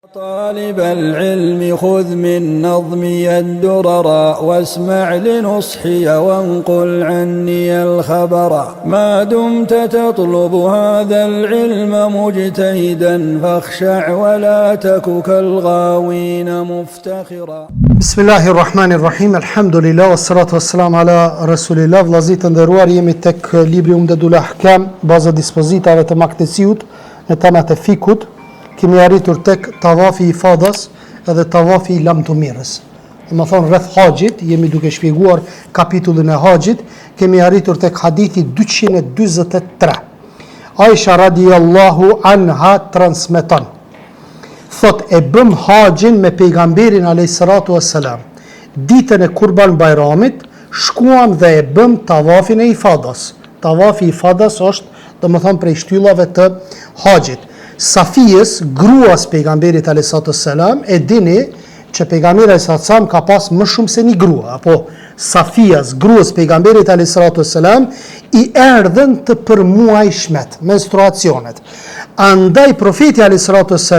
طالب العلم خذ من نظمي الدرر واسمع لنصحي وانقل عني الخبر ما دمت تطلب هذا العلم مجتهدا فاخشع ولا تك كالغاوين مفتخرا. بسم الله الرحمن الرحيم. الحمد لله والصلاة والسلام على رسول الله. Vllazit të nderuar, jemi tek libri Umdatul Ahkam, baza dispozitave të Maktesiut në temat e fikut. Kemi arritur tek tavafi i fadas edhe tavafi i lamtumirës. Më thonë rreth haxhit, jemi duke shpjeguar kapitullin e haxhit, kemi arritur tek hadithi 243. Aisha radiallahu anha transmeton. Thot e bëm haxhin me pejgamberin a.s. Ditën e Kurban Bajramit, shkuam dhe e bëm tavafin e ifadas. Tavafi i ifadas është, domethënë, prej shtyllave të haxhit. Safijës, gruas pejgamberit a.s. e dini që pejgamberi a.s. ka pas më shumë se një grua, apo Safijas, gruas pejgamberit a.s. i erdhen të përmuajshmet, menstruacionet. Andaj profeti a.s.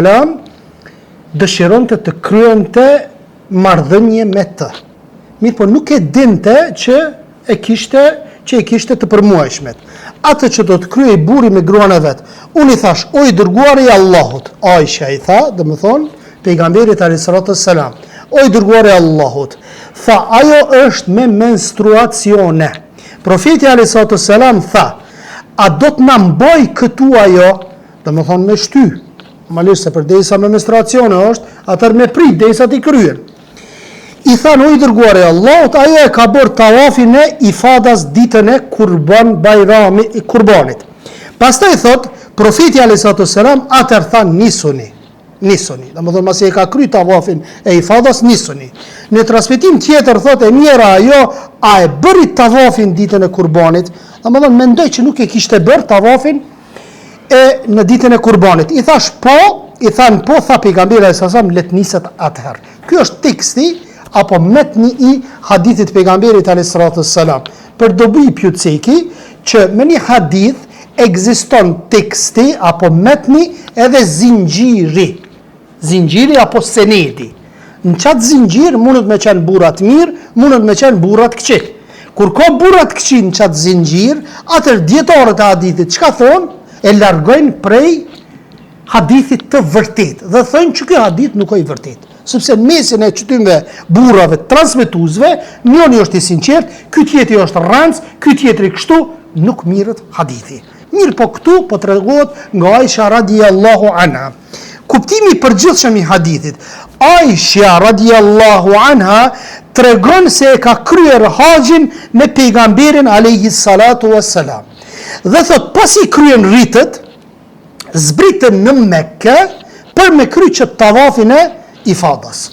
dëshiron të kryente marrëdhënie me të. Mirë po nuk e dinte që e kishte të përmuajshmet. Atë që do të kryej burri me gruan e vet. Unë i thash, o i dërguari i Allahut. Aisha i tha, domethënë pejgamberit a.s. O i dërguari i Allahut. Tha, ajo është me menstruacione. Profeti a.s. tha, a do të na mbaj këtu ajo, domethënë me shty. Malisht se përderisa me menstruacione është, atëherë me prit derisa ti kryen. I thanë, o i dërguari i Allahut, ajo e ka bërë tavafin e ifadas ditën e kurbanit. Pastaj thot, profeti a.s. atër thanë nisuni. Domethënë masi e ka kry tavafin e ifadas, nisuni. Në transmetim tjetër thot, e mjera ajo, a e bëri tavafin ditën e kurbanit, domethënë mendoj që nuk e kishte bërë tavafin e në ditën e kurbanit. I thash po, tha pejgamberi a.s. let niset atëherë. Ky është teksti apo metni i hadithit pejgamberit a.s. Për dobi pjutseki që me një hadith ekziston teksti apo metni edhe zinxhiri apo senedi. Në qatë zinxhir mundet me qenë burrat mirë, mundet me qenë burrat këqij. Kur ka burrat këqij në qatë zinxhir, atër dietarët e hadithit çka thonë? E largojnë prej hadithit të vërtet dhe thënë që ky hadith nuk është i vërtet. Sepse në mesin e qytymve burrave transmetuesve, njëri është i sinqert, ky tjetri është rranc, ky tjetri kështu, nuk mirët hadithi. Mirë po këtu po tregohet nga Aisha radiallahu anha. Kuptimi i përgjithshëm i hadithit. Aisha radiallahu anha tregon se e ka kryer haxhin me pejgamberin alayhi salatu wassalam. Dhe thot pasi kryen ritët, zbritën në Mekë për me kry që tavafin e ifadas.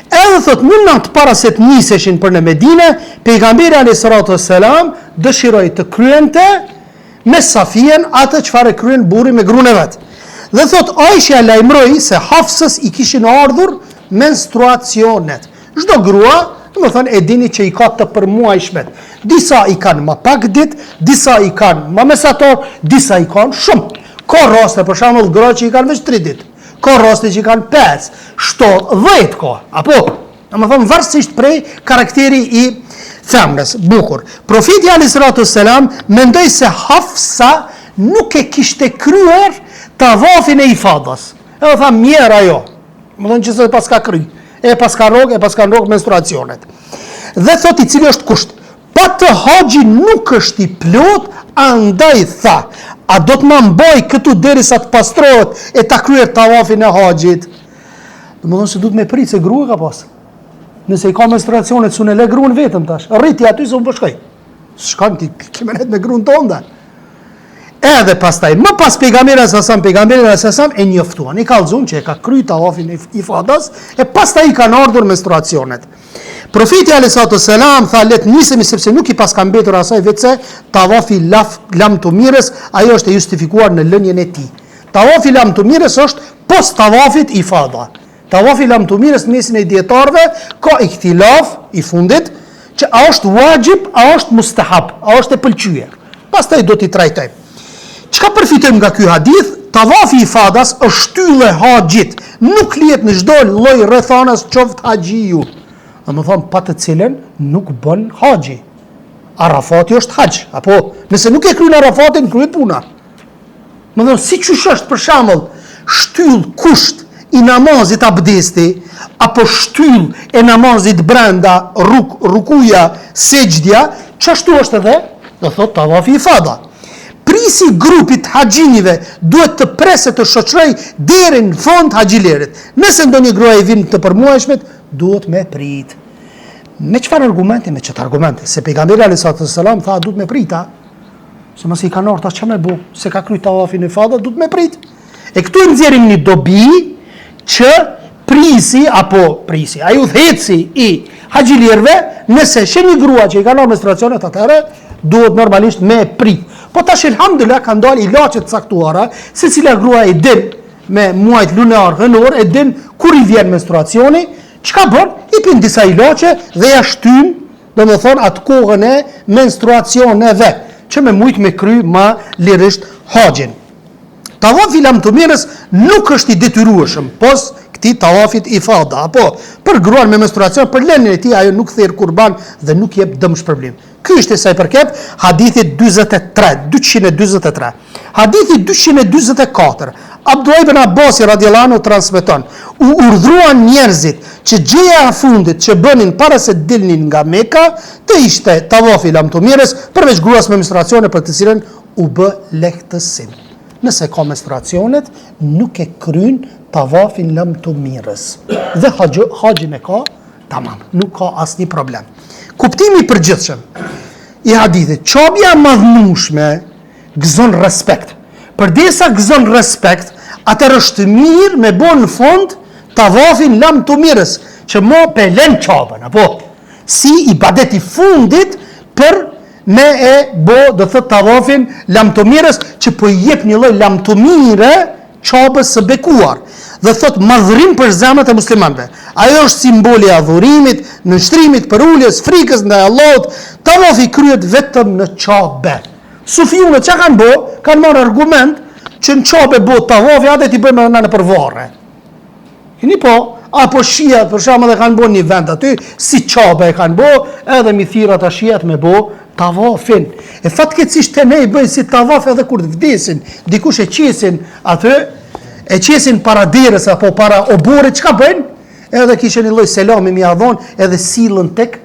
Edhe thot në natë para se të niseshin për në Medinë, pejgamberi a.s. dëshiroi të kryente me Safijen atë çfarë kryen burri me gruan e vet. Dhe thot Aisha lajmëroi se Hafsës i kishin ardhur menstruacionet. Çdo grua, domethënë e dini që i ka të përmuajshmet. Disa i kanë më pak ditë, disa i kanë më mesator, disa i kanë shumë. Ka raste për shembull gra që i kanë veç 3 ditë. Ka raste që i kanë 5, 7, 10 ka. Apo, domethënë varësisht prej karakteri i femrës, bukur. Profeti a.s. mendoi se Hafsa nuk e kishte kryer tavafin e ifadas. Edhe tha mjera ajo. Domethënë që se pas ka kry. E pas ka rrog menstruacionet. Dhe thot i cili është kusht. Pa të haxhi nuk është i plot, andaj tha, a do të më mbaj këtu derisa të pastrohet e ta kryer tavafin e haxhit? Domethënë se duhet me prit se grua ka pas. Nëse i ka menstruacionet, s'unë le gruan vetëm tash. Rriti aty se unë po shkoj. Shkon ti kimenet me gruan tonda. Edhe pastaj, më pas pejgamberi a.s. e njoftuan, i kallëzuan që e ka kryer tavafin e ifadas, e pastaj i kanë ardhur menstruacionet. Profeti a.s. tha let nisemi sepse nuk i pas ka mbetur asaj vetëse tavafi lamtumirës, ajo është e justifikuar në lënien e tij. Tavafi lamtumirës është post tavafit ifada. Tavafi lamtumirës në mesin e dietarëve ka ikhtilaf i fundit që a është wajib, a është mustahab, a është e pëlqyer. Pastaj do t'i trajtojmë. Çka përfitojmë nga ky hadith? tavafi i fadas është shtyllë e haxhit, nuk lihet në çdo lloj rrethanas qoftë haxhiu. Do të thonë pa të cilën nuk bën haxhi. Arafati është haxh, apo nëse nuk e kryen Arafatin, kryet puna. Më thonë, si qysh është për shembull shtyllë kusht i namazit abdesti, apo shtyllë e namazit brenda rukuja, sejdja, çashtu është edhe, do thot tavafi i fada. Prisi grupit haxhinive duhet të presë të shoqëroj deri në fund haxhilerit. Nëse ndonjë gruaj vin të përmuajshmet, duhet me prit. Me çfarë argumenti? Me çfarë argumenti? Se pejgamberi alayhis salam tha duhet me prita. Se mos i kanë orta ç'a më bë, se ka kryer tavafin e fada, duhet me prit. E këtu nxjerrim një dobi që prisi, ai udhëheci i haxhilierëve, nëse shen një grua që i kanë menstruacionet atëherë, duhet normalisht me prit. Po tash elhamdulillah kanë dalë ilaçe të caktuara, se cila grua e din me muajt lunar, hënor, e din kur i vjen menstruacioni, çka bën? I pin disa ilaçe dhe ja shtyn, domethënë atë kohën e menstruacioneve, që me mujt me kry ma lirisht haxhin. Tavafi lamtumirës nuk është i detyrueshëm, pos këtij tavafit i fada, apo për gruan me menstruacion, për lënien e tij ajo nuk therr kurban dhe nuk jep dëm shpërblim. Ky është sa i përket hadithit 243. Hadithi 244. Abdullah ibn Abbas radhiyallahu anhu transmeton: u urdhruan njerëzit që gjëja e fundit që bënin para se dilnin nga Mekka të ishte tavafi lamtumirës, përveç gruas me menstruacione për të cilën u bë lehtësim. Nëse ka menstruacionet, nuk e kryen tavafin lamtumirës. Dhe haxhin e ka, tamam, nuk ka asnjë problem. Kuptimi i përgjithshëm i hadithit, çobja e madhnueshme gëzon respekt. Përdesa gëzon respekt, atëherë është mirë me bon në fund tavafin lamtumirës, që mo pelen çobën, apo si ibadet i fundit për me e bo, do thot tavafin lamtumirës, që po i jep një lloj lamtumire çobës së bekuar. Dhe thot madhërim për zemrat e muslimanëve. Ajo është simboli i adhurimit, nënshtrimit, për uljes, frikës ndaj Allahut. Tavafi kryhet vetëm në çabe. Sufiunë çka kanë bë? Kanë marrë argument që në çabe bë tavafi, atë ti bëjmë në për varre. Keni po, apo shiat për shkak dhe kanë bën një vend aty, si çabe e kanë bë, edhe mi thirrat a shiat me bë tavafin. E fatkeqësisht te ne i bëjnë si tavaf edhe kur të vdesin, dikush e qesin atë, e qesin para derës apo para oborit, çka bëjnë? Edhe kishin një lloj selami mi adhon, edhe sillën tek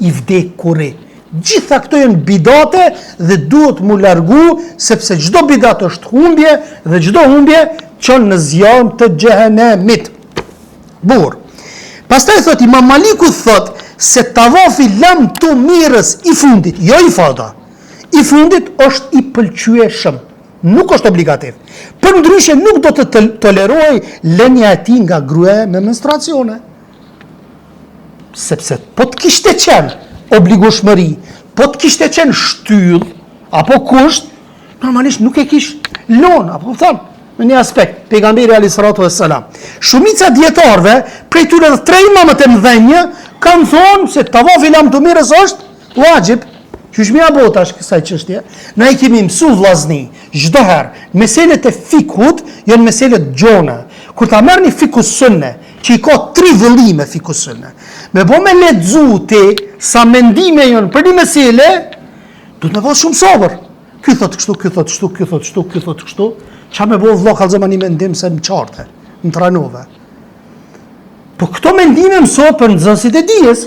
i vdekuri. Gjitha këto janë bidate dhe duhet mu largu, sepse çdo bidat është humbje dhe çdo humbje çon në zjarm të xhehenemit. Burr. Pastaj thot Imam Maliku thot se tavafi lamtumirës i fundit, jo i fada, i fundit është i pëlqyeshëm, nuk është obligativ. Përndryshe nuk do të toleroj lënia e tij nga gruaja me menstruacione. Sepse po të kishte qenë obligueshmëri, po të kishte qenë shtyll apo kusht, normalisht nuk e kish lon, apo thon, në një aspekt, pejgamberi alayhis salatu wassalam. Shumica dietarëve, prej tyre dhe 3 imamët e mëdhenj, kanë thonë se tavafi lamtumirës është wajib. Qysh mi apo tash kësaj çështje? Ne i kemi mësuar vllazni, çdo herë, meselet e fikut janë meselet gjona. Kur ta merrni fikus sunne, që i ka 3 vëllime fikus sunne, me bo me lexu ti sa mendime janë për një mesele, duhet me pas shumë sabër. Ky thot kështu, ky thot kështu, ky thot kështu, ky thot kështu. Ç'a me bo vëlla kallëzë një mendim se në çarte, në tranove. Po këto mendime mësohet për nxënësit e dijes.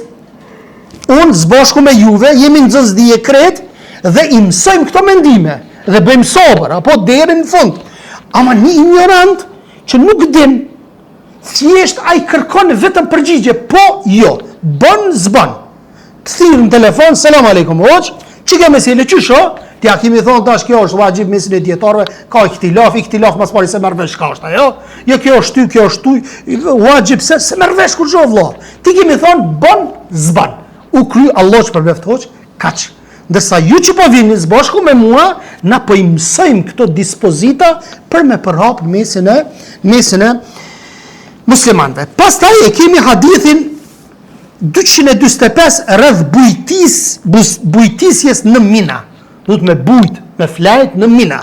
Unë zbashku me juve, jemi nxënës dije kret dhe i mësojmë këto mendime dhe bëjmë sabër, apo deri në fund. Ama një ignorant që nuk din, thjesht ai kërkon vetëm përgjigje, po jo, bën zban. Të thirr në telefon, selam aleikum hoç, çka mesele çysho? Ti a kemi thonë tash kjo është vajib mesin e dietarëve, ka ihtilaf mas pari se merr vesh ka është ajo. Jo kjo është ty, kjo është ty, vajib se merr vesh kur jo vëlla. Ti kemi thonë bën zban. U kry Allah që përbeft hoq, kaq. Ndërsa ju që po vini zbashku me mua, na po i mësojmë këto dispozita për me përhap mesin e muslimanëve. Pastaj e kemi hadithin 245 rreth bujtisjes në Mina. Duhet me bujt, me flajt në Mina.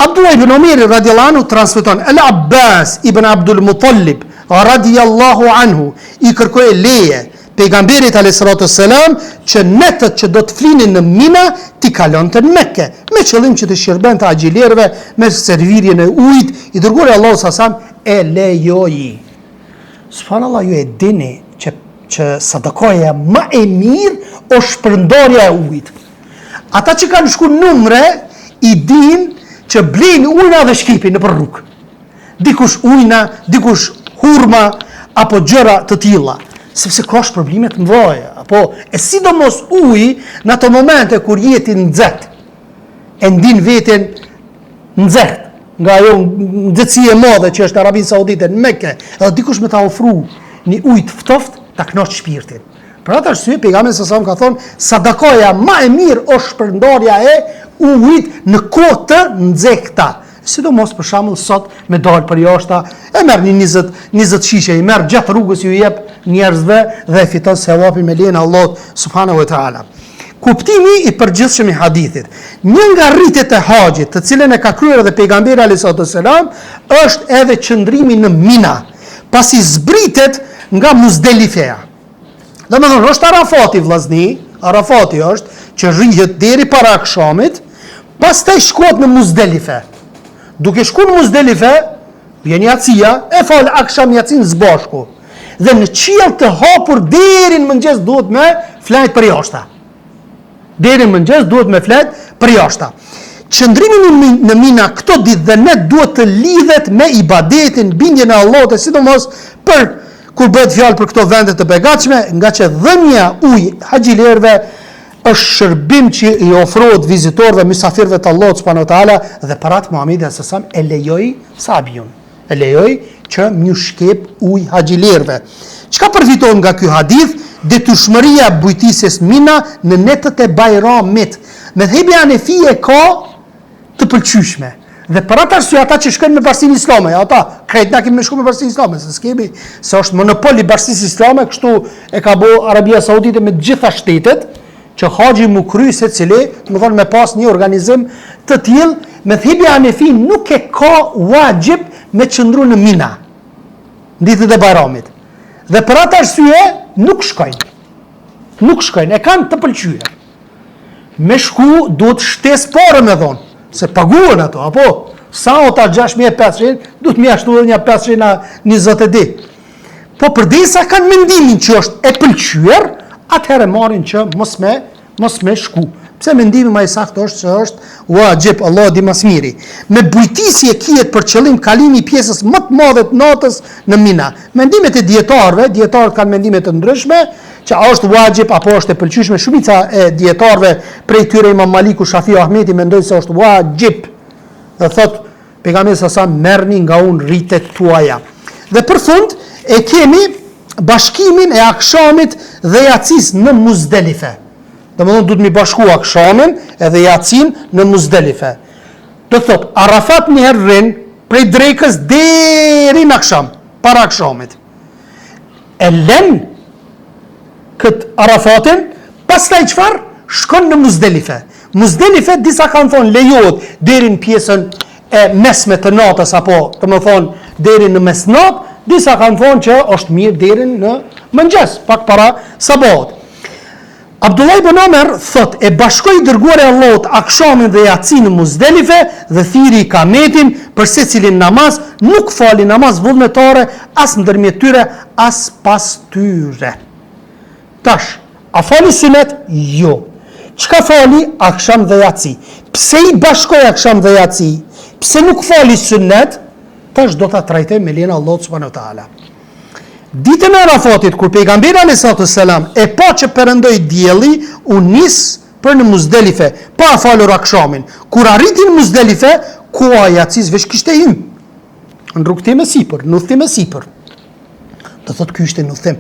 Abdullah ibn Omeri radiallahu anhu transmeton, El Abbas ibn Abdul Muttalib radiallahu anhu i kërkoi leje pejgamberit a.s. që netët që do të flinin në Mina t'i kalonte në Mekke, me qëllim që të shërben të agjilerve me servirjen e ujit, i dërguari Allahu sasam e lejoi. Subhanallah, ju e dini që sadakoja më e mirë o shpërndarja e ujit. Ata që kanë shku numre i din që blin ujna dhe shkipin në për rrugë. Dikush ujna, dikush hurma apo gjëra të tilla, sepse ka shpërblimet mëdha, apo e sidomos uji në ato momente kur jeti nxehtë, e ndin veten nxehtë, nga ajo nxehtësia e madhe që është Arabi Saudite në Mekë, edhe dikush më ta ofru një ujë të ftoft, ta kënaq shpirtin. Për atë arsye pejgamberi sa ka thonë, sadakoja më e mirë është shpërndarja e ujit në kohë të nxehta. Sidomos për shembull sot me dalë për jashtë, e merr një 20 shishe, i merr gjatë rrugës ju jep njerëzve dhe e fiton sevapin me lejen e Allahut subhanahu wa taala. Kuptimi i përgjithshëm i hadithit. Një nga rritjet e haxhit, të cilën e ka kryer edhe pejgamberi alayhis salam, është edhe qëndrimi në Mina, pasi zbritet nga Muzdalifeja. Domethënë është Arafati vllazni, Arafati është që rrihet deri para akşamit, pastaj shkohet në Muzdalife. Duke shku në Muzdalife, vjen jacia, e fal akşam jacin zbashku. Dhe në qiell të hapur deri në mëngjes duhet me flajt për jashtë. Deri në mëngjes duhet me flajt për jashtë. Qëndrimi në Mina këto ditë dhe ne duhet të lidhet me ibadetin, bindjen e Allahut, sidomos për kur bëhet fjalë për këto vende të begatshme, nga që dhënia ujë haxhilerëve është shërbim që i ofrohet vizitorëve, mysafirëve të Allahut subhanahu wa taala, dhe parat Muhamedi sallallahu alaihi wasallam e lejoi sabiun. E lejoi që më shkep ujë haxhilerëve. Çka përfiton nga ky hadith? Detyshmëria e bujtisjes Mina në netët e Bajramit. Medhebi Hanefi e ka të pëlqyeshme. Dhe për atë arsye ata që shkojnë me bashkinë islame, ata krejt na kemi shkuar me bashkinë islame, se është monopol i bashkisë islame, kështu e ka bë Arabia Saudite me të gjitha shtetet, që haxhi mu kry secili, do të thonë me pas një organizim të tillë, medhebi Hanefi nuk e ka wajib me qëndru në Mina, ditët e Bajramit. Dhe për atë arsye nuk shkojnë. Nuk shkojnë, e kanë të pëlqyer. Me shku duhet shtesë parë me dhonë, se paguhen ato, apo sa ota 6.500, duhet mi ashtu dhe një 520. Po përdesa kanë mendimin që është e pëlqyer, atëherë marrin që mos me shku. Pse mendimi më i saktë është që është wajib, Allah di më së miri. Me bujtisje kihet për qëllim kalimi i pjesës më të madhe të natës në Mina. Mendimet e dietarët kanë mendime të ndryshme, që a është wajib apo është e pëlqyeshme. Shumica e dietarëve prej tyre Imam Maliku, Shafiu, Ahmeti mendojnë se është wajib. Dhe thot pejgamberi sa merrni nga unë rritet tuaja. Dhe për fund e kemi bashkimin e akşamit dhe jacis në Muzdalife. Domethënë duhet mi bashku akşamin edhe jacin në Muzdalife. Do thot Arafat një herë rrin prej drekës deri në akşam, para akşamit. E lën kët Arafatin, pastaj çfarë? Shkon në Muzdalife. Muzdalife disa kanë thonë lejohet deri në pjesën e mesme të natës, apo domethënë deri në mesnat, disa kanë thonë që është mirë deri në mëngjes, pak para sabahut. Abdullah ibn Omer thot, e bashkoi dërguari i Allahut akşamin dhe jacin në Muzdalife dhe thiri i kametin për secilin namaz, nuk fali namaz vullnetare as ndërmjet tyre as pas tyre. Tash, a fali sunet? Jo. Çka fali? Akşam dhe jaci. Pse i bashkoi akşam dhe jaci? Pse nuk fali sunet? Tash do ta trajtoj me lejen e Allahut subhanahu wa taala. Ditën e Arafatit, kur pejgamberi alayhi salam e pa që perëndoi dielli, u nis për në Muzdalife, pa falur akşamin. Kur arriti në Muzdalife, koha e jacis veç kishte hyrë. Në rrugtim e sipër, në udhtim e sipër. Do thot ky ishte në udhtim.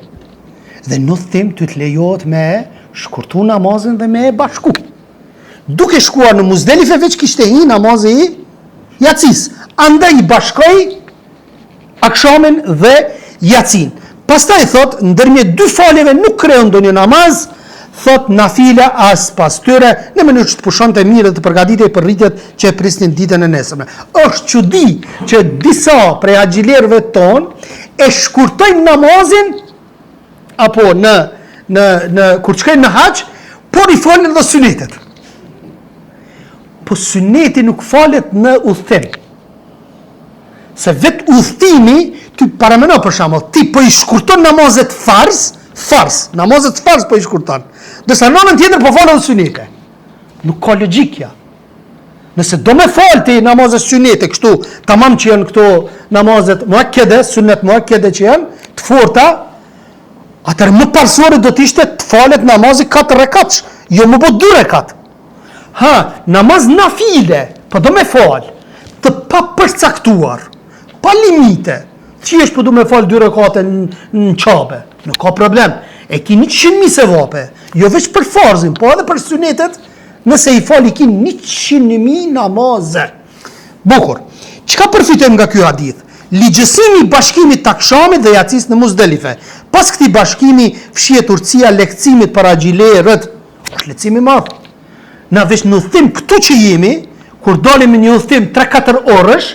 Dhe në udhtim ty të lejohet me shkurtu namazin dhe me e bashku. Duke shkuar në Muzdalife veç kishte hyrë namazi i jacis. Andaj bashkoi akşamin dhe jacin. Pastaj thot, ndërmjet dy faljeve nuk krijon ndonjë namaz, thot nafila as pas tyre në mënyrë që të pushonte mirë dhe të përgatitej për rritjet që e prisnin ditën e nesërme. Është çudi që disa prej haxhilerëve ton e shkurtojnë namazin apo në kur shkojnë në haxh, por i folën edhe sunetet. Po suneti nuk falet në udhtim. Se vet udhtimi, ty paramendo për shembull, ti po i shkurton namazet fars, namazet fars po i shkurton. Dërsa nënën tjetër po falë dhe sunete. Nuk ka logjikja. Nëse do me falë ti namazet sunete, kështu, tamam që janë këto namazet muakkede, sunet muakkede që janë, të forta, atër më parsore do t'ishte të falet namazi 4 rekat, jo më po 2 rekat. Namaz nafile, po do me falë, të pa përcaktuar, pa limite, që është po do me falë 2 rekate në qabe, nuk ka problem. E ki 100.000 sevape, jo veç për farzin, po edhe për sunetet, nëse i fali ki 100.000 namaze. Bukur, çka përfitojmë nga ky hadith? Ligjësimi i bashkimit të akshamit dhe jacis në Muzdelife. Pas këtij bashkimi fshihet urtësia lehtësimit për haxhilerët. Është lehtësim i madh. Na veç në udhtim këtu që jemi, kur dalim në një udhtim 3-4 orësh,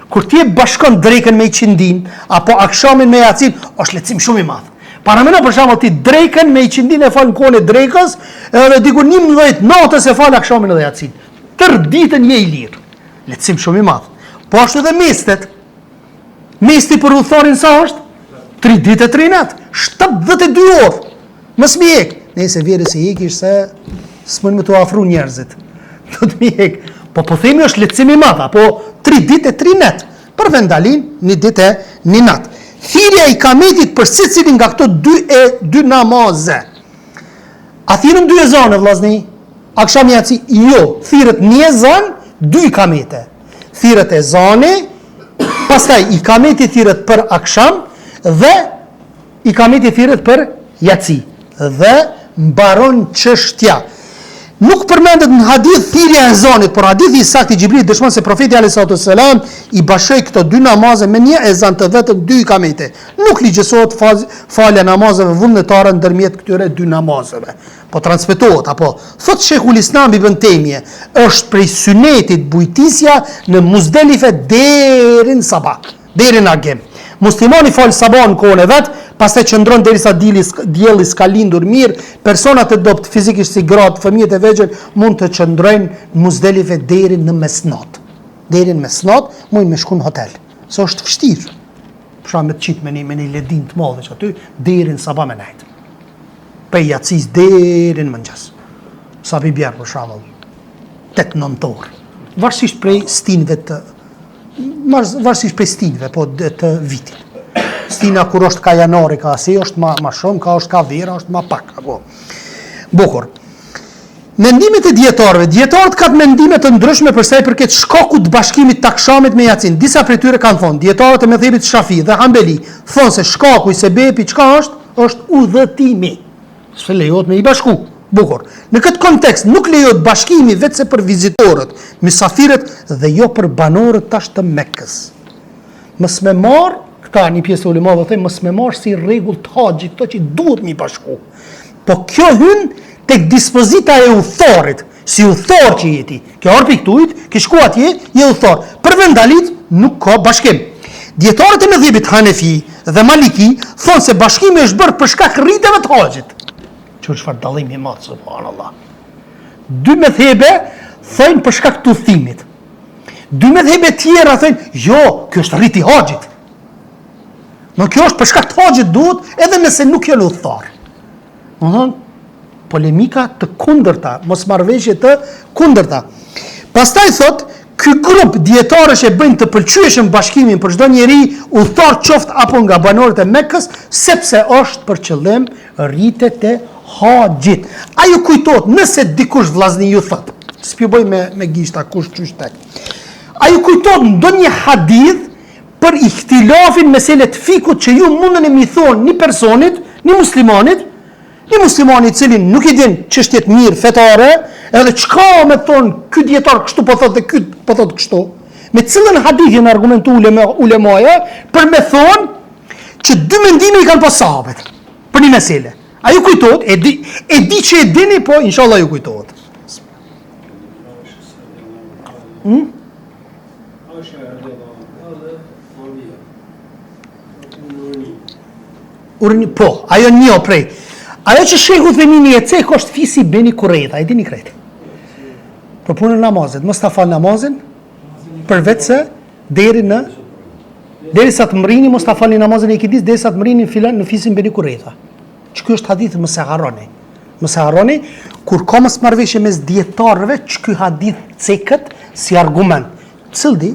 kur ti e bashkon drekën me qindin apo akshamin me jacin, është lehtësim shumë i madh. Paramendo për shembull ti drekën me qindin e fal në kohën e drekës, edhe diku 11 natës e fal akshamin dhe jacin. Tër ditën je i lirë. Lehtësim shumë i madh. Po ashtu edhe mestet. Mesti për udhëtorin sa është? 3 ditë e 3 natë, 72 orë. Mos më ik. Nëse vjen se ikish se s'mund më të afru njerëzit. Do të më ik. Po themi është lehtësim i madh, apo 3 ditë e 3 natë. Për vendalin 1 ditë e 1 natë. Thirrja i kametit për secilin nga këto 2 namaze. A thirrën 2 ezane vllazni? Akşam yatsi jo, thirrët 1 ezan, 2 kamete. Thirrët ezani, pastaj i kameti thirrët për akşam dhe i kameti thirrët për yatsi dhe mbaron çështja. Nuk përmendet në hadith thirrja e ezanit, por hadithi i saktë i Xhibrit dëshmon se profeti alayhis salam i bashkoi këto 2 namaze me 1 ezan të vetëm 2 kamete. Nuk ligjësohet falja namazeve vullnetare ndërmjet këtyre 2 namazeve. Po transmetohet apo thot Sheikhul Islam Ibn Taymije, është prej sunetit bujtisja në Muzdelife deri në sabah, deri në agim. Muslimani fal sabah në kohën e vet, pastaj qëndron derisa dielli s'ka lindur mirë, personat e dobët fizikisht si gratë, fëmijët e vegjël mund të qëndrojnë në Muzdelife deri në mesnat. Deri në mesnat mund me shku në hotel. Se është vështirë. Për shkak me të qit me një ledin të madh që aty deri në sabah me najt. Prej jacis deri në mëngjes. Sa pi bjerë për shembull 8-9 orë. Varësisht prej stinëve varësisht prej stinëve, po të vitit. Stina kur është ka janari, ka asi, është ma shumë, ka vera, është ma pak. Apo. Bukur. Mendimet e dietarët kanë mendime të ndryshme për sa i përket shkakut të bashkimit të akshamit me jacin. Disa prej tyre kanë thonë, dietarët e mëdhëbit Shafi dhe Hambeli, thonë se shkaku i sebepi çka është udhëtimi. Se lejohet me i bashku. Bukur. Në këtë kontekst nuk lejohet bashkimi vetëm për vizitorët, mysafirët dhe jo për banorët tash të Mekës. Mos me marr, këta një pjesë e ulemave thonë mos me marr si rregull të haxhit, këto që duhet mi bashku. Po kjo hyn tek dispozita e udhëtorit, si udhëtor që jeti. Ke ardhur piktujt, ke shku atje, je udhëtor. Për vendalit nuk ka bashkim. Dietarët e mëdhëbit Hanefi dhe Maliki thonë se bashkimi është bërë për shkak rritjeve të haxhit. Çfarë dallimi i madh, subhanallah. 2 mëdhëbe thonë për shkak të udhëtimit. 2 mëdhëbe tjera thonë, jo, kjo është rriti i haxhit. Në kjo është për shkak të haxhit duhet, edhe nëse nuk janë udhëtar. Domthon, polemika të kundërta, mosmarrëveshje të kundërta. Pastaj thot, ky grup dietarësh e bëjnë të pëlqyeshëm bashkimin për çdo njeri, udhëtar qoftë apo nga banorët e Mekës, sepse është për qëllim rritet e haxhit. Ajo kujtohet, nëse dikush vllazni ju thot, s'pjuboj me gishta kush çysh tek. Ajo kujtohet ndonjë hadith për ihtilafin meselet fikut që ju mundën e mi thonë një personit, një muslimani i cili nuk i din çështjet mirë fetare, edhe çka me thonë ky dietar kështu po thotë dhe ky po thotë kështu. Me cilën hadithin argumentu ulemaja për me thonë që 2 mendime i kanë pas sahabët për një mesele. A ju kujtohet? E di që e dini, po inshallah ju kujtohet. Po, ajo një prej. Ajo që Shehu Themini e cek është fisi Beni Kurejta, e dini krejt. Për punën namazit, mos ta fal namazin, përveç se deri sa të mrini, mos ta falni namazin e ikindis, deri sa të mrini filan në fisin Beni Kurejta. Që ky është hadith mos e harroni. Mos e harroni kur ka mos marrëveshje mes dietarëve, që ky hadith cekët si argument. Cili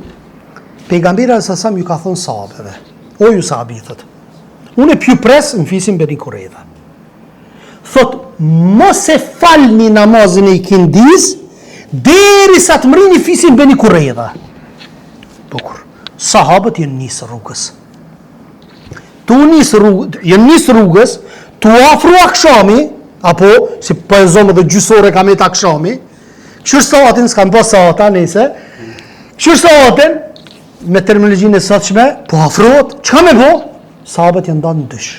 pejgamberi sa ju ka thonë sahabeve, o ju sahabitët, unë e pju pres në fisin Beni Kurejta. Thot, mos e falni namazin e ikindis, deri sa të mrini fisin Beni Kurejta. Bukur. Sahabët jenë nisë rrugës. Jenë nisë rrugës, tu afru akshami, apo, si po e zonë dhe gjysore ka me të akshami, këshur saatin, s'kam po saata, nese, këshur saatin, me terminologjinë e sotshme, po afrohet, që ka me po? Sahabët jenë ndonë në dysh.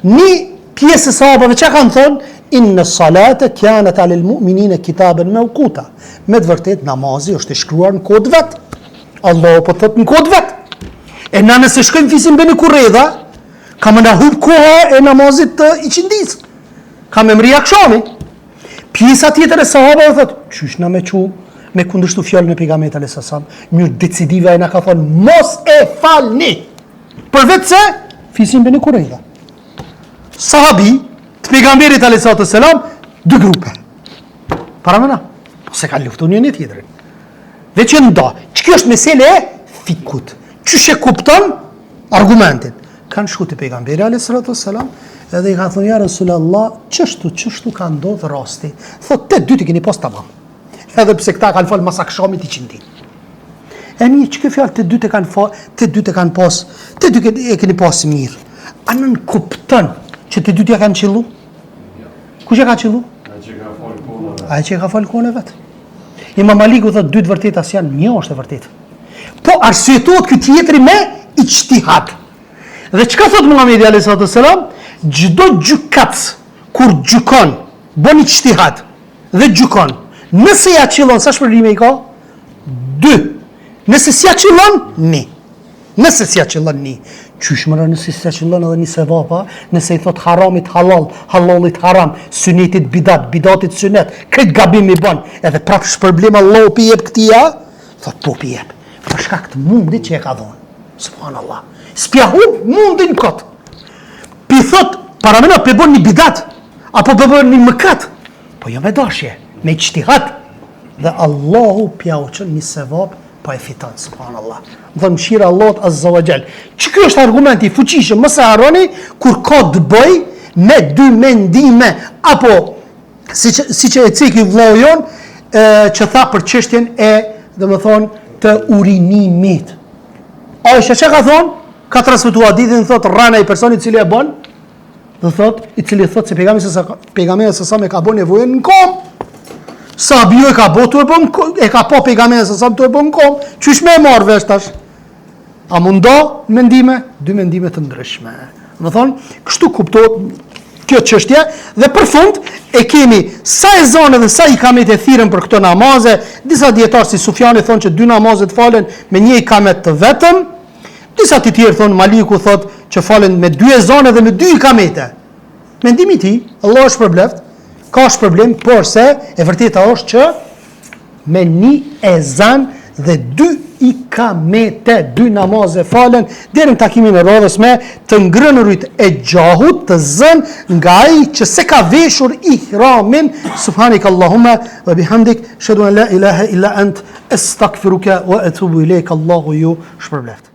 Një pjesë e sahabëve që kanë thonë, inë salate kjanët alil mu'minin e kitabën me ukuta. Me të vërtet, namazi është i shkruar në kod vetë. Allah po thot në kod vetë. E na nëse shkojmë fisin Beni Kurejta, ka më na hub koha e namazit të iqindis. Ka me mri akshami. Pjesa tjetër e sahabëve thot, qysh na me qu, me kundështu fjallën e pejgamberit alayhis salam, mirë decidive e na ka thonë, mos e falni. Përveç se, fisin Beni Kurejta. Sahabi, të pejgamberit alayhis salam, dy grupe. Para mëna, po se kanë luftu një tjetërin. Dhe që nda, që kjo është mesele e fikut. Që she kupton argumentin. Kanë shku të pejgamberi alayhis salam, edhe i ka thonë, ja Rasulallah, qështu ka ndodhë rasti. Thot, të dy të keni pas tamam. Edhe pse këta kanë falë mas akshamit i qindi. E një, që kjo fjallë të dy e keni pas mirë. Anën kupton që të dy t'ja kanë qillu? Kush e ka qillu? Ai që ka falë kone vetë. Imam Maliku thot, dy të vërtet as janë, një është e vërtet. Po arsyetohet ky tjetri me ijtihad. Dhe çka thot Muhamedi alayhis salam? Çdo gjykatës kur gjykon, bën ijtihad dhe gjykon. Nëse ja qillon, sa shpërblime i ka? 2. Nëse si ja qillon, 1. Nëse si ja qillon 1. Qysh mëra nëse si ja qillon edhe një sevapa, nëse i thot haramit halal, halalit haram, sunetit bidat, bidatit sunet, këtë gabim i bën, edhe prap shpërblim Allah pi jep këtia, thot po pi jep. Për shkak të mundit që e ka dhonë. Subhanallah. S'pja hub mundin kot. Pi thot, para mëna pe bën një bidat, apo pe bën një mëkat, po jo me dashje, me ijtihad. Dhe Allahu pja u qën një sevap, pa e fiton, subhanallah. Më thënë mëshira Allahut azza wa jall. Që kjo është argumenti fuqishëm, mos e harroni kur ka të bëj me dy mendime, apo si që e ceki vllau jon, që tha për çështjen e, domethënë, të urinimit. Aisha që ka thonë? Ka transmetuar hadithin, thot rana i personit i cili e bën, dhe thot, i cili thot se pejgamberi sa me ka bën nevojën në kom. Sa bio e ka botu e ka po pejgamberi sa të e bën në kom. Qysh me e marrë vesh tash? A mundo mendime? Dy mendime të ndryshme. Dhe thonë, kështu kuptohet kjo çështje, dhe për fund e kemi sa e zonë dhe sa i kamet e thirrën për këto namaze. Disa dietarë si Sufjani thonë që 2 namazet falen me 1 ikamet të vetëm. Disa të tjerë thonë, Maliku thotë që falen me 2 ezane dhe me 2 ikamete. Mendimi i tij, Allah është përbleft, ka shpërblim, por se e vërteta është që me 1 ezan dhe 2 ikamete, 2 namaze falen, deri në takimin e radhës me të ngrënërit e gjahut të zën nga ai që se ka veshur ihramin. Subhanik Allahumma wa bihamdik, ashhadu an la ilaha illa ant, astaghfiruka wa atubu ilaik. Allahu ju shpërbleft.